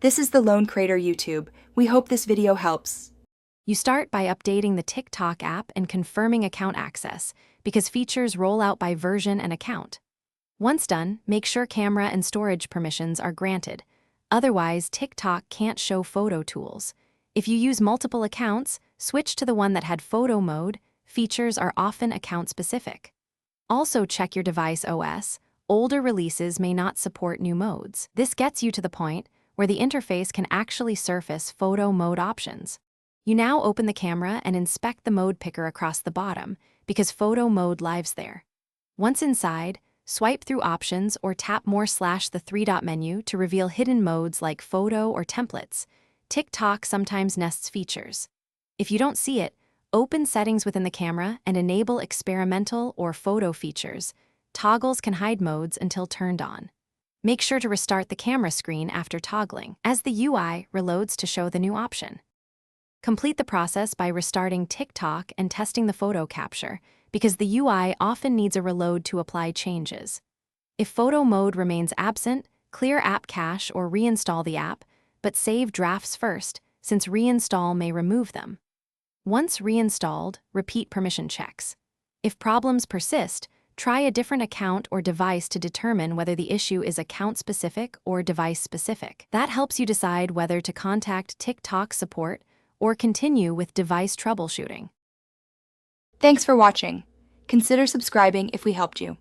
This is the Lone Creator YouTube. We hope this video helps. You start by updating the TikTok app and confirming account access, because features roll out by version and account. Once done, make sure camera and storage permissions are granted. Otherwise, TikTok can't show photo tools. If you use multiple accounts, switch to the one that had photo mode. Features are often account-specific. Also check your device OS. Older releases may not support new modes. This gets you to the point where the interface can actually surface photo mode options. You now open the camera and inspect the mode picker across the bottom, because photo mode lives there. Once inside, swipe through options or tap more/the three-dot menu to reveal hidden modes like photo or templates. TikTok sometimes nests features. If you don't see it, open settings within the camera and enable experimental or photo features. Toggles can hide modes until turned on. Make sure to restart the camera screen after toggling, as the UI reloads to show the new option. Complete the process by restarting TikTok and testing the photo capture, because the UI often needs a reload to apply changes. If photo mode remains absent, clear app cache or reinstall the app, but save drafts first, since reinstall may remove them. Once reinstalled, repeat permission checks. If problems persist, try a different account or device to determine whether the issue is account-specific or device-specific. That helps you decide whether to contact TikTok support or continue with device troubleshooting. Thanks for watching. Consider subscribing if we helped you.